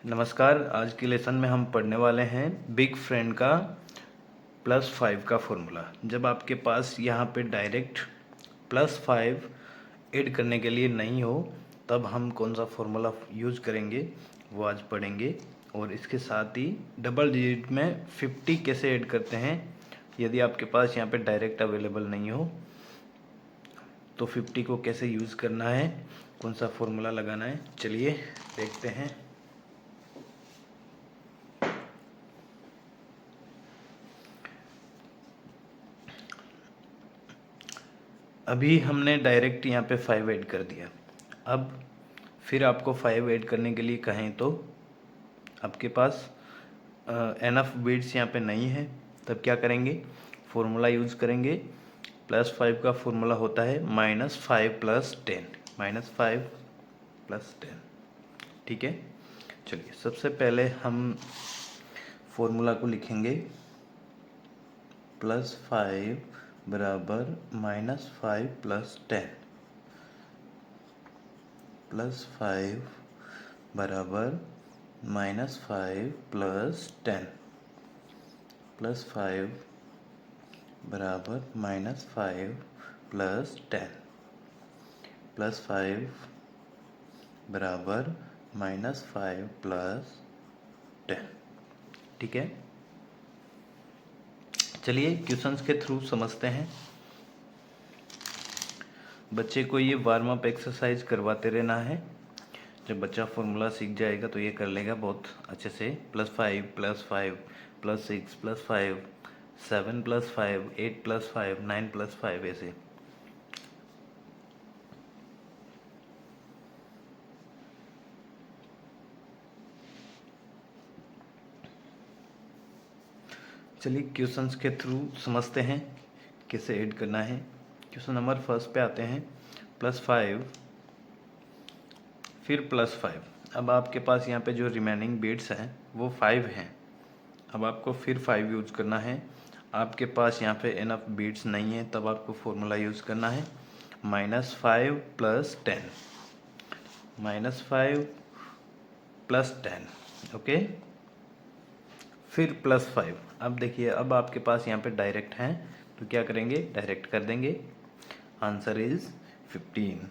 नमस्कार। आज के लेसन में हम पढ़ने वाले हैं बिग फ्रेंड का +5 का फॉर्मूला। जब आपके पास यहाँ पे डायरेक्ट +5 ऐड करने के लिए नहीं हो तब हम कौन सा फॉर्मूला यूज़ करेंगे वो आज पढ़ेंगे। और इसके साथ ही डबल डिजिट में 50 कैसे ऐड करते हैं यदि आपके पास यहाँ पे डायरेक्ट अवेलेबल नहीं हो तो 50 को कैसे यूज़ करना है, कौन सा फॉर्मूला लगाना है, चलिए देखते हैं। अभी हमने डायरेक्ट यहाँ पे 5 ऐड कर दिया। अब फिर आपको 5 ऐड करने के लिए कहें तो आपके पास एनफ बिट्स यहाँ पे नहीं है, तब क्या करेंगे, फॉर्मूला यूज़ करेंगे। +5 का फॉर्मूला होता है -5 + 10, -5 + 10। ठीक है, चलिए सबसे पहले हम फॉर्मूला को लिखेंगे। +5 बराबर -5 + 10, +5 बराबर -5 + 10, +5 बराबर -5 + 10, +5 बराबर -5 + 10। ठीक है, चलिए क्वेश्चंस के थ्रू समझते हैं। बच्चे को ये वार्म अप एक्सरसाइज करवाते रहना है। जब बच्चा फॉर्मूला सीख जाएगा तो ये कर लेगा बहुत अच्छे से। +5 +5 +6 +5 7 +5 8 +5 9 +5 ऐसे। चलिए क्वेश्चंस के थ्रू समझते हैं कैसे ऐड करना है। क्वेश्चन नंबर फर्स्ट पे आते हैं। +5 फिर +5। अब आपके पास यहाँ पे जो रिमेनिंग बिट्स हैं वो 5 हैं। अब आपको फिर 5 यूज़ करना है। आपके पास यहाँ पे इनफ बिट्स नहीं है तब आपको फॉर्मूला यूज़ करना है -5 + 10, -5 + 10। ओके, फिर +5। अब देखिए, अब आपके पास यहाँ पे डायरेक्ट हैं तो क्या करेंगे, डायरेक्ट कर देंगे। Answer is 15।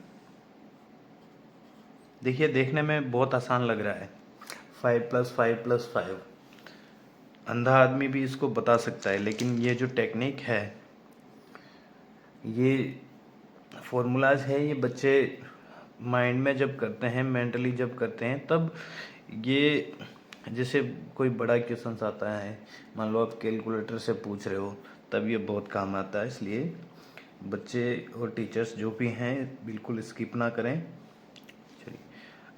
देखिए देखने में बहुत आसान लग रहा है, 5 + 5 + 5। अंधा आदमी भी इसको बता सकता है, लेकिन ये जो टेक्निक है, ये फॉर्मूलाज है, ये बच्चे माइंड में जब करते हैं, मेंटली जब करते हैं, तब ये जैसे कोई बड़ा क्वेश्चन आता है, मान लो आप कैलकुलेटर से पूछ रहे हो, तब ये बहुत काम आता है। इसलिए बच्चे और टीचर्स जो भी हैं बिल्कुल स्किप ना करें। चलिए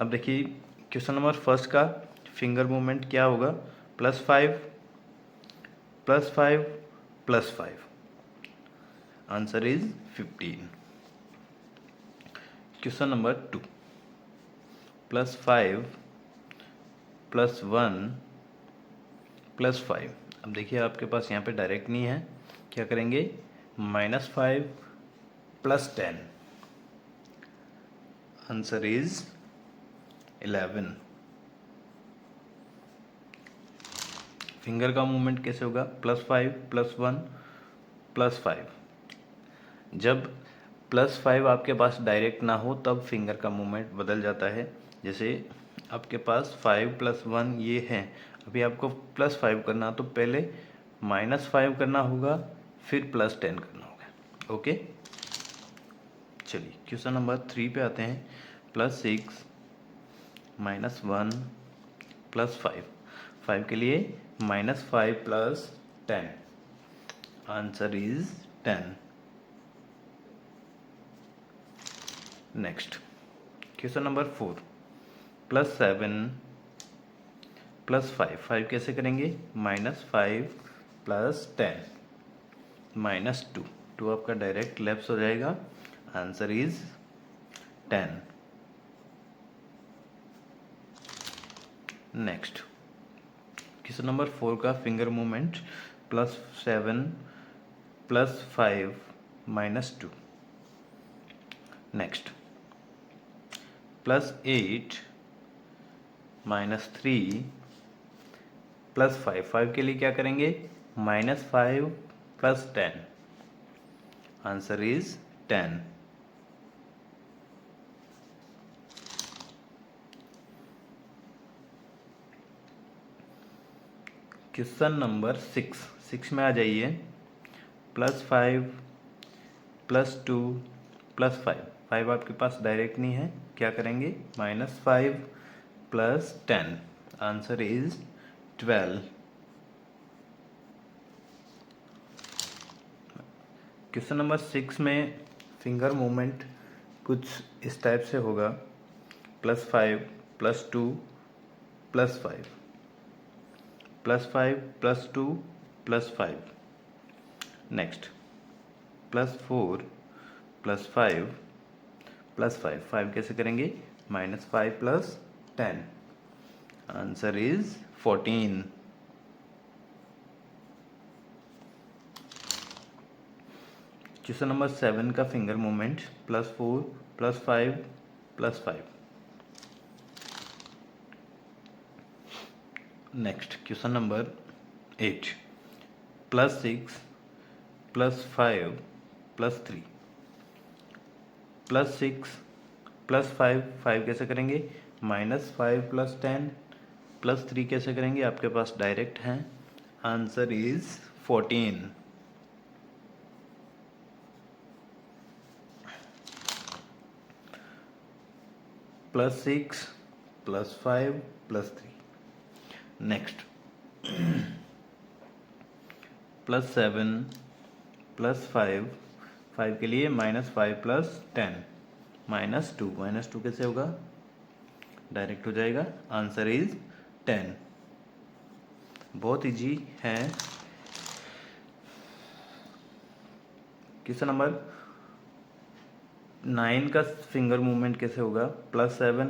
अब देखिए क्वेश्चन नंबर फर्स्ट का फिंगर मूवमेंट क्या होगा, +5 +5 +5। Answer is 15। Question number 2, +5 +1 +5। अब देखिए आपके पास यहाँ पे डायरेक्ट नहीं है, क्या करेंगे, -5 + 10। Answer is 11। फिंगर का मूवमेंट कैसे होगा, +5 +1 +5। जब +5 आपके पास डायरेक्ट ना हो तब फिंगर का मूवमेंट बदल जाता है। जैसे आपके पास 5 + 1 ये है, अभी आपको +5 करना तो पहले -5 करना होगा, फिर +10 करना होगा। ओके, चलिए क्वेश्चन नंबर 3 पे आते हैं। +6 -1 +5। 5 के लिए -5 + 10। Answer is 10। Next question number 4, +7 +5। 5 कैसे करेंगे, -5 + 10 -2। 2 आपका डायरेक्ट लेफ्ट हो जाएगा। Answer is 10। Next question number 4 का फिंगर मूवमेंट, +7 +5 -2। नेक्स्ट +8 -3 +5, 5 के लिए क्या करेंगे? -5 + 10, आंसर इज 10। क्वेश्चन नंबर 6 में आ जाइए। +5 +2 +5, 5 आपके पास डायरेक्ट नहीं है, क्या करेंगे? -5 + 10, आंसर इज 12। क्वेश्चन नंबर 6 में फिंगर मूवमेंट कुछ इस टाइप से होगा। +5 +2 +5, +5 +2 +5, नेक्स्ट +4 +5 +5, 5 कैसे करेंगे? -5 + 10, आंसर इज 14। क्वेश्चन नंबर 7 का finger movement +4 +5 +5, next question number 8 +6 +5 +3, +6 +5, 5 कैसे करेंगे? -5 + 10 +3 कैसे करेंगे? आपके पास डायरेक्ट हैं, आंसर इज 14। +6 +5 +3, नेक्स्ट +7 +5, 5 के लिए -5 + 10, -2, -2 कैसे होगा? डायरेक्ट हो जाएगा, आंसर इज 10। बहुत इजी है। क्वेश्चन नंबर 9 का फिंगर मूवमेंट कैसे होगा? +7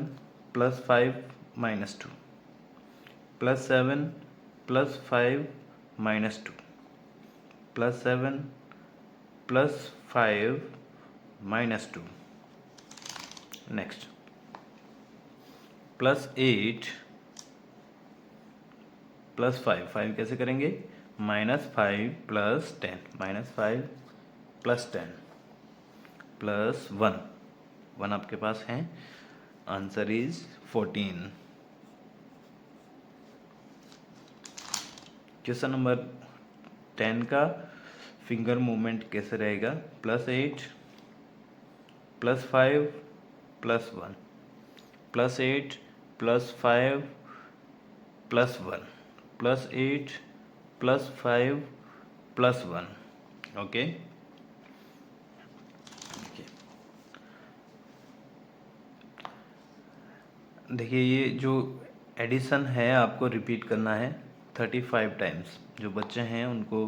+5 -2, +7 +5 -2, +7 +5 -2, नेक्स्ट +8 +5, 5 कैसे करेंगे? -5 + 10, -5 + 10 +1, 1 आपके पास है, आंसर इज 14। क्वेश्चन नंबर 10 का फिंगर मूवमेंट कैसे रहेगा? +8 +5 +1, +8 +5 +1, +8 +5 +1, ओके। देखिए ये जो एडिशन है आपको रिपीट करना है 35 टाइम्स। जो बच्चे हैं उनको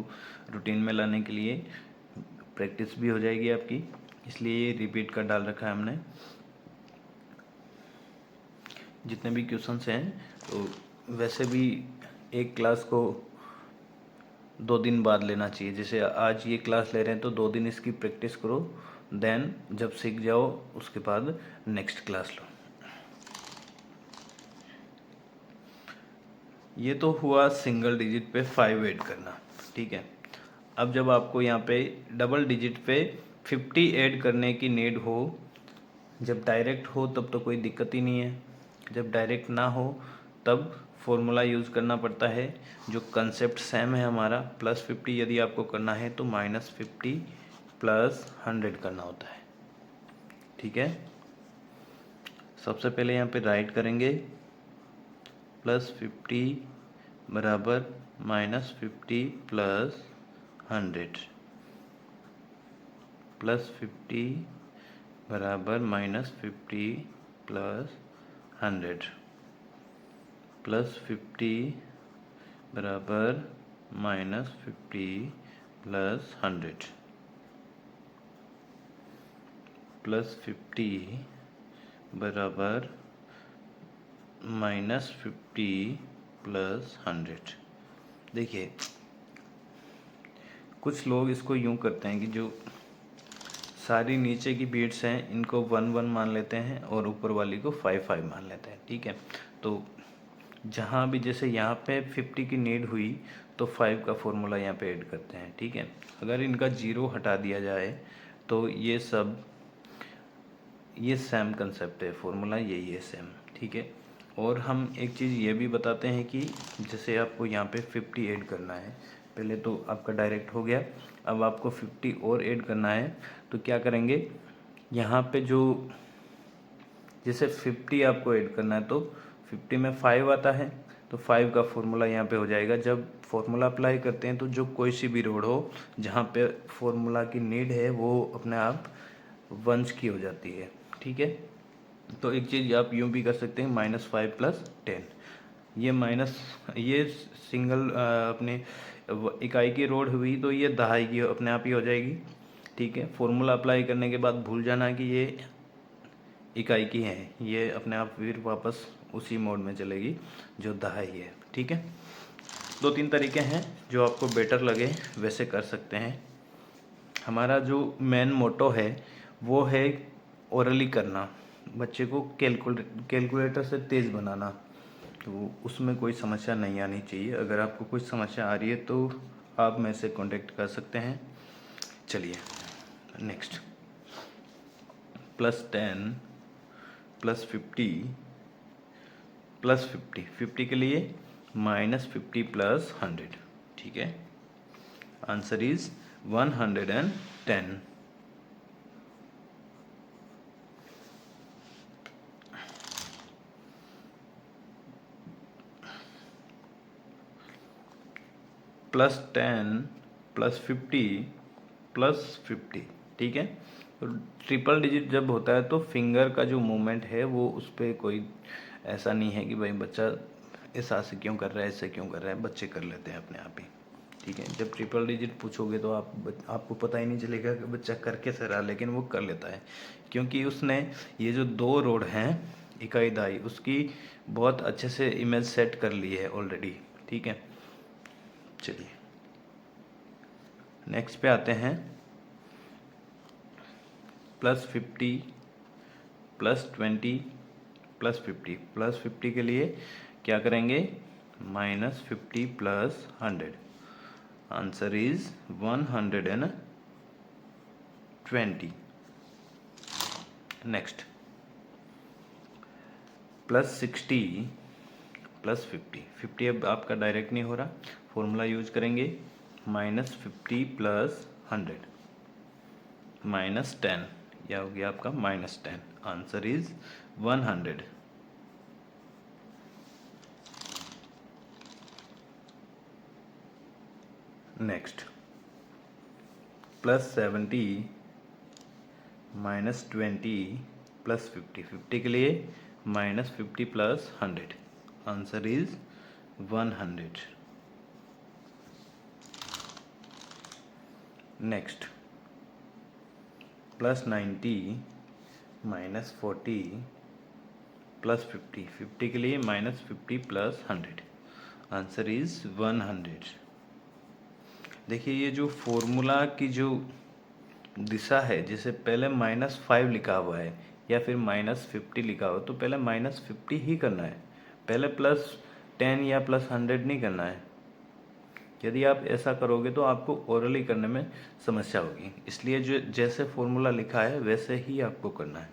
रूटीन में लाने के लिए प्रैक्टिस भी हो जाएगी आपकी, इसलिए ये रिपीट कर डाल रखा है हमने। जितने भी क्वेश्चंस हैं तो वैसे भी एक क्लास को 2 दिन बाद लेना चाहिए। जैसे आज ये क्लास ले रहे हैं तो 2 दिन इसकी प्रैक्टिस करो, देन जब सीख जाओ उसके बाद नेक्स्ट क्लास लो। ये तो हुआ सिंगल डिजिट पे 5 ऐड करना, ठीक है। अब जब आपको यहाँ पे डबल डिजिट पे 50 ऐड करने की नीड हो, जब डायरेक्ट हो तब तो कोई दिक्कत ही नहीं है, जब डायरेक्ट ना हो तब फॉर्मूला यूज़ करना पड़ता है। जो कंसेप्ट सेम है हमारा, +50 यदि आपको करना है तो -50 + 100 करना होता है, ठीक है। सबसे पहले यहाँ पे राइट करेंगे +50 बराबर -50 + 100, +50 बराबर -50 + 100, +50 बराबर -50 + 100, +50 बराबर -50 + 100। देखिए कुछ लोग इसको यूं करते हैं कि जो सारी नीचे की बीट्स हैं इनको 1 1 मान लेते हैं और ऊपर वाली को 5 5 मान लेते हैं, ठीक है। तो जहाँ भी जैसे यहाँ पे 50 की नीड हुई तो 5 का फॉर्मूला यहाँ पे ऐड करते हैं, ठीक है। अगर इनका 0 हटा दिया जाए तो ये सब ये सेम कंसेप्ट है, फॉर्मूला यही है सेम, ठीक है। और हम एक चीज़ ये भी बताते हैं कि जैसे आपको यहाँ पे 50 ऐड करना है, पहले तो आपका डायरेक्ट हो गया, अब आपको 50 और ऐड करना है तो क्या करेंगे, यहाँ पे जो जैसे 50 आपको ऐड करना है तो 50 में 5 आता है तो 5 का फॉर्मूला यहाँ पे हो जाएगा। जब फॉर्मूला अप्लाई करते हैं तो जो कोई सी भी रोड हो जहाँ पे फॉर्मूला की नीड है वो अपने आप वंश की हो जाती है, ठीक है। तो एक चीज़ आप यूँ भी कर सकते हैं, -5 + 10, ये सिंगल अपने इकाई की रोड हुई तो ये दहाई की अपने आप ही हो जाएगी, ठीक है। फॉर्मूला अप्लाई करने के बाद भूल जाना कि ये इकाई की है, ये अपने आप फिर वापस उसी मोड में चलेगी जो दहाई है, ठीक है। 2-3 तरीके हैं, जो आपको बेटर लगे वैसे कर सकते हैं। हमारा जो मेन मोटो है वो है ओरली करना, बच्चे को कैलकुलेटर से तेज़ बनाना, तो उसमें कोई समस्या नहीं आनी चाहिए। अगर आपको कोई समस्या आ रही है तो आप मेरे से कांटेक्ट कर सकते हैं। चलिए नेक्स्ट, +10 +50 +50, 50 के लिए -50 + 100, ठीक है। Answer is 110। +10 +50 +50, ठीक है। तो ट्रिपल डिजिट जब होता है तो फिंगर का जो मूवमेंट है वो उस पर कोई ऐसा नहीं है कि भाई बच्चा ऐसा से क्यों कर रहा है, ऐसे क्यों कर रहा है, बच्चे कर लेते हैं अपने आप ही, ठीक है। जब ट्रिपल डिजिट पूछोगे तो आपको पता ही नहीं चलेगा कि बच्चा कर कैसे रहा, लेकिन वो कर लेता है क्योंकि उसने ये जो 2 रोड हैं इकाई दहाई उसकी बहुत अच्छे से इमेज सेट कर ली है ऑलरेडी, ठीक है। चलिए नेक्स्ट पे आते हैं, +50 +20 +50, +50 के लिए क्या करेंगे, -50 + 100, आंसर इज 120। नेक्स्ट, +60 +50, 50 अब आपका डायरेक्ट नहीं हो रहा, फॉर्मूला यूज करेंगे, -50 + 100 -10, यह हो गया आपका -10, आंसर इज 100। नेक्स्ट, +70 -20 +50, 50 के लिए -50 + 100, आंसर इज 100। नेक्स्ट, +90 -40 +50, 50 के लिए -50 + 100, आंसर इज 100। देखिए ये जो फॉर्मूला की जो दिशा है, जैसे पहले -5 लिखा हुआ है या फिर -50 लिखा हुआ, तो पहले -50 ही करना है, पहले +10 या +100 नहीं करना है। यदि आप ऐसा करोगे तो आपको ओरली करने में समस्या होगी, इसलिए जो जैसे फॉर्मूला लिखा है वैसे ही आपको करना है।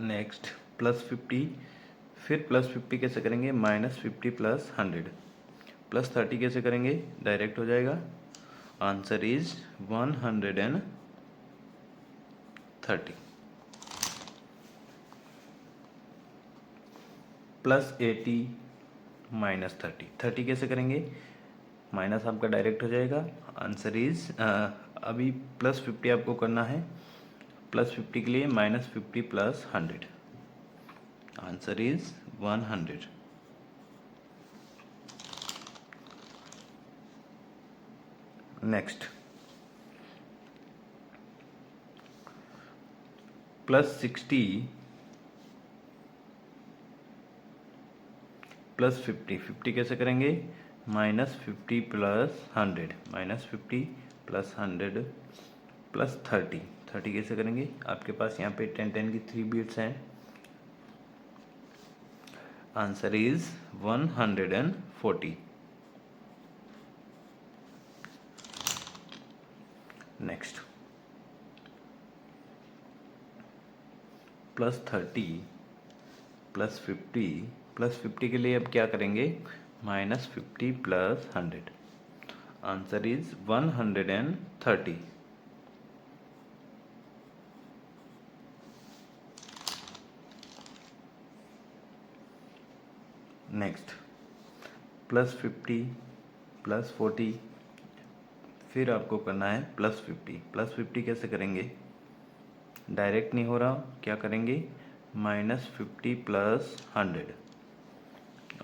नेक्स्ट, +50, फिर +50 कैसे करेंगे, -50 + 100, +30 कैसे करेंगे, डायरेक्ट हो जाएगा, आंसर इज 130। +80 -30, 30 कैसे करेंगे, माइनस आपका डायरेक्ट हो जाएगा, आंसर इज अभी +50 आपको करना है, +50 के लिए -50 + 100, आंसर इज 100। नेक्स्ट, +60 +50, 50 कैसे करेंगे, -50 + 100, -50 + 100 +30, 30 कैसे करेंगे, आपके पास यहाँ पे 10 10 की 3 बिट्स हैं, आंसर इज 140. नेक्स्ट, +30 +50 +50 के लिए अब क्या करेंगे, -50 + 100. Answer is 130. नेक्स्ट, +50 +40, फिर आपको करना है +50. +50 कैसे करेंगे, डायरेक्ट नहीं हो रहा, क्या करेंगे, -50 + 100.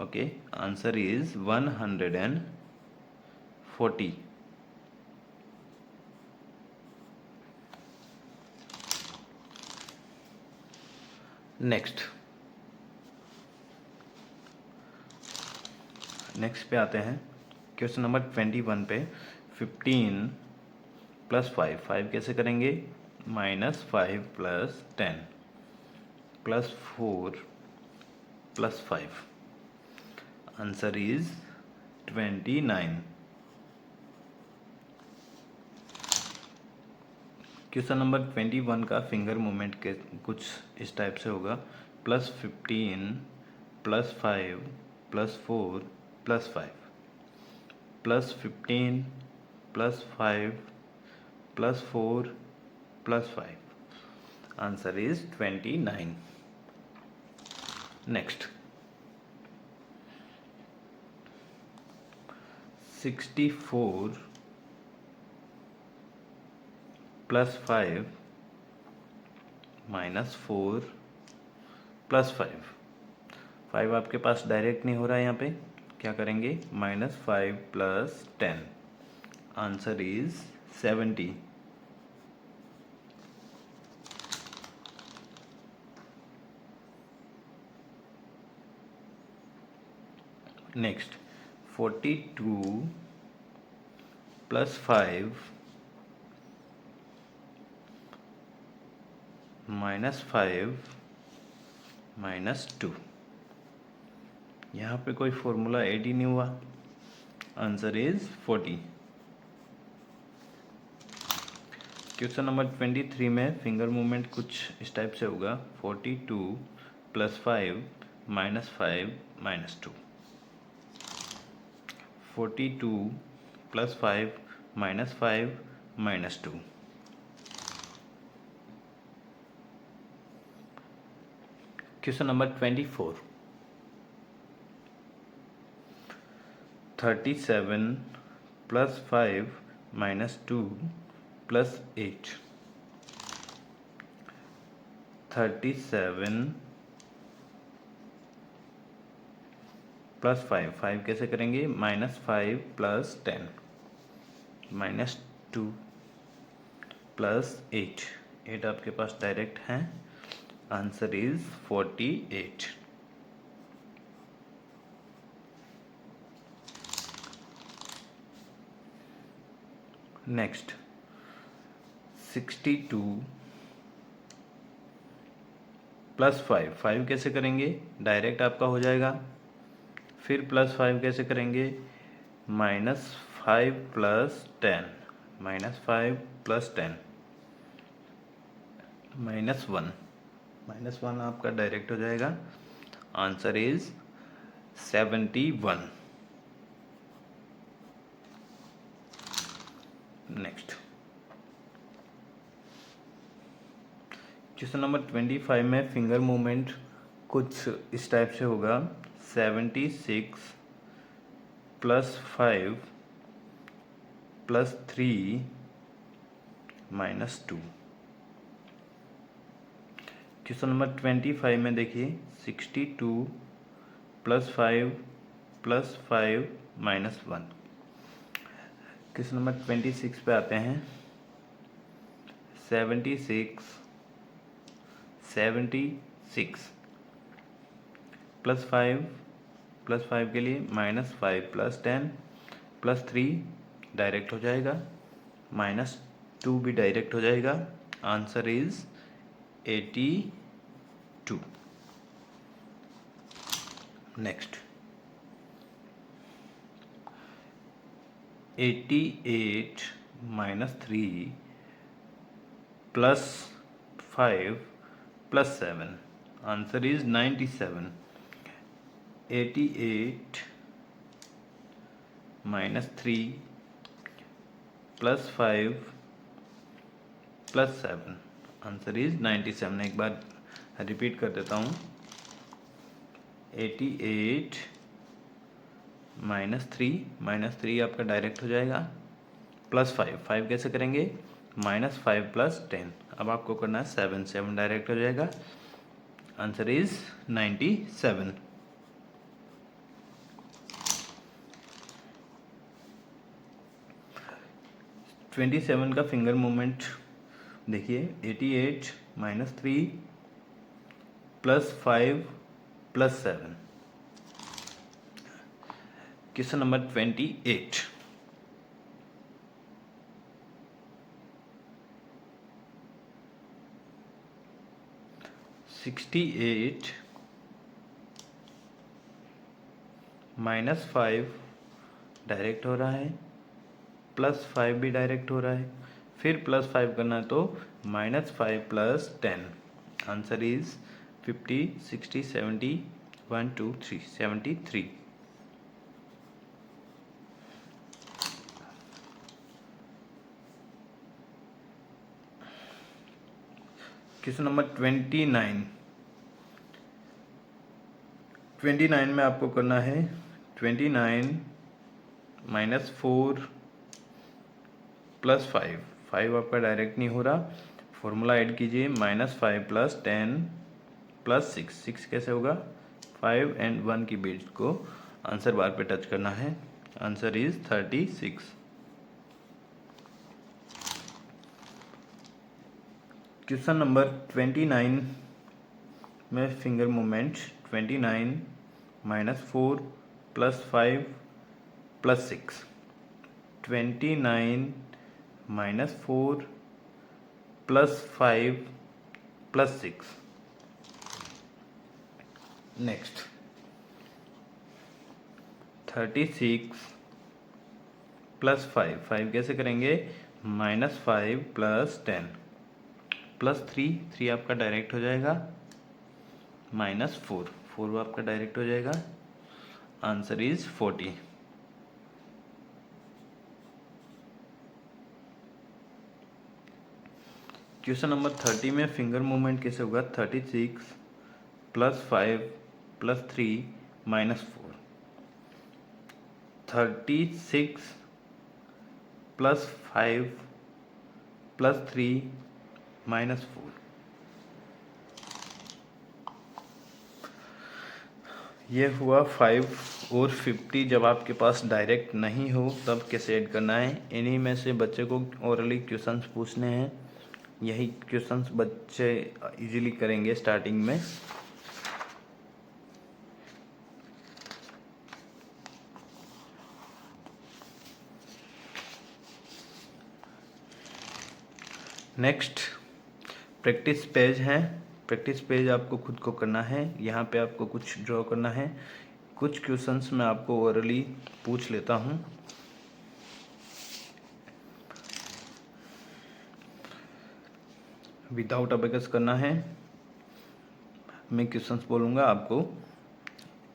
Okay, answer is 140. नेक्स्ट पे आते हैं, क्वेश्चन नंबर 21 पे. 15 + 5, 5 कैसे करेंगे, -5 + 10 +4 + 5. Answer is 29. क्वेश्चन नंबर 21 का फिंगर मूवमेंट के कुछ इस टाइप से होगा, +15 + 5 +4 + 5 +15 + 5 +4 + 5. Answer is 29. नेक्स्ट, 64 + 5 -4 + 5. 5 आपके पास डायरेक्ट नहीं हो रहा है, यहाँ पे क्या करेंगे, -5 + 10. Answer is 70. नेक्स्ट, 42 + 5 -5 -2. यहाँ पे कोई फॉर्मूला ऐड ही नहीं हुआ, आंसर इज 40. क्वेश्चन नंबर 23 में फिंगर मूवमेंट कुछ इस टाइप से होगा, 42 + 5 -5 -2. 42 + 5 -5 -2. Question number 24. 37 + 5 -2 + 8. 37 + 5, 5 कैसे करेंगे, -5 + 10 -2 + 8. 8 आपके पास डायरेक्ट हैं, आंसर इज 48. नेक्स्ट, 62 + 5, 5 कैसे करेंगे, डायरेक्ट आपका हो जाएगा, फिर +5 कैसे करेंगे, -5 + 10 -5 + 10 -1. -1 आपका डायरेक्ट हो जाएगा, answer is 71. Next, question number 25 में फिंगर मूवमेंट कुछ इस टाइप से होगा, 76 + 5 + 3 -2. क्वेश्चन नंबर 25 में देखिए, 62 + 5 + 5 -1. क्वेश्चन नंबर 26 पे आते हैं, 76 + 5 के लिए -5 + 10 + 3 डायरेक्ट हो जाएगा, -2 भी डायरेक्ट हो जाएगा, answer is 82. Next 88 minus 3 plus 5 plus 7, answer is 97। 88 minus 3 plus 5 plus 7, answer is 97। एक बार रिपीट कर देता हूँ, 88 माइनस थ्री आपका डायरेक्ट हो जाएगा, प्लस 5 कैसे करेंगे, -5 प्लस 10। अब आपको करना है 7 डायरेक्ट हो जाएगा, आंसर इज 97। ट्वेंटी 27 का फिंगर मूवमेंट देखिए, 88 minus 3 plus 5 plus 7, question number 28। 68 minus 5 direct हो रहा है, प्लस 5 भी डायरेक्ट हो रहा है, फिर प्लस 5 करना है तो -5 plus 10, answer is 50, 60, 70, 1 2 3 73। Question number 29 में आपको करना है 29 माइनस 4 प्लस 5 आपका डायरेक्ट नहीं हो रहा, फॉर्मूला ऐड कीजिए, -5 प्लस 10 प्लस 6 कैसे होगा, 5 एंड 1 की बीच को आंसर बार पे टच करना है, आंसर इज 36। क्वेश्चन नंबर 29 में finger movement 29 minus 4 plus 5 plus 6, 29 minus 4 plus 5 plus 6। Next 36 plus 5 कैसे करेंगे, -5 प्लस 10 प्लस 3 आपका डायरेक्ट हो जाएगा, -4 आपका डायरेक्ट हो जाएगा, आंसर इज 40। क्वेश्चन नंबर 30 में फिंगर मूवमेंट कैसे होगा, 36 प्लस 5 प्लस 3 -4, 36 प्लस 5 प्लस 3 -4, ये हुआ 5 और 50। जब आपके पास डायरेक्ट नहीं हो तब कैसे ऐड करना है, इन्हीं में से बच्चे को ओरली क्वेश्चंस पूछने हैं, यही क्वेश्चंस बच्चे इजीली करेंगे स्टार्टिंग में। नेक्स्ट प्रैक्टिस पेज है, प्रैक्टिस पेज आपको खुद को करना है, यहाँ पे आपको कुछ ड्रॉ करना है, कुछ क्वेश्चंस मैं आपको ओरली पूछ लेता हूँ। विदाउट अबेकस करना है, मैं क्वेश्चंस बोलूँगा, आपको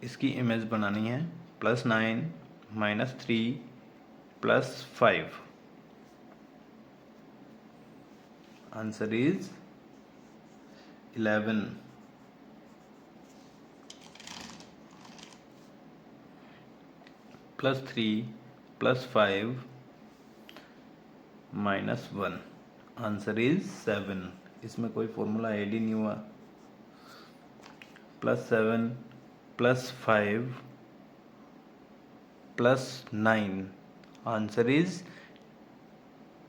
इसकी इमेज बनानी है, +9 -3 plus 5, answer is 11। +3 plus 5 -1, answer is 7। इसमें कोई फॉर्मूला ऐड ही नहीं हुआ, +7 प्लस 5 प्लस 9, आंसर इज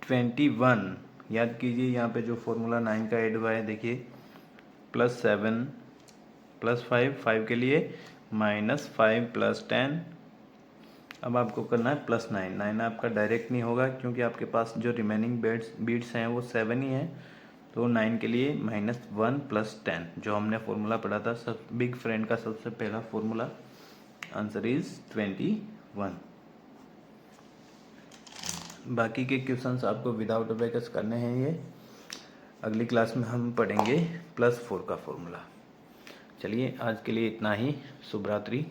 21। याद कीजिए यहाँ पे जो फॉर्मूला 9 का ऐड हुआ है, देखिए +7 प्लस 5 के लिए -5 प्लस 10, अब आपको करना है +9 आपका डायरेक्ट नहीं होगा क्योंकि आपके पास जो रिमेनिंग बीट्स हैं वो 7 ही हैं, तो 9 के लिए -1 प्लस 10 जो हमने फॉर्मूला पढ़ा था, सब बिग फ्रेंड का सबसे पहला फॉर्मूला आंसर इज 21। बाकी के क्वेश्चंस आपको विदाउट अबेकस करने हैं। ये अगली क्लास में हम पढ़ेंगे +4 का फॉर्मूला। चलिए आज के लिए इतना ही। शुभ रात्रि।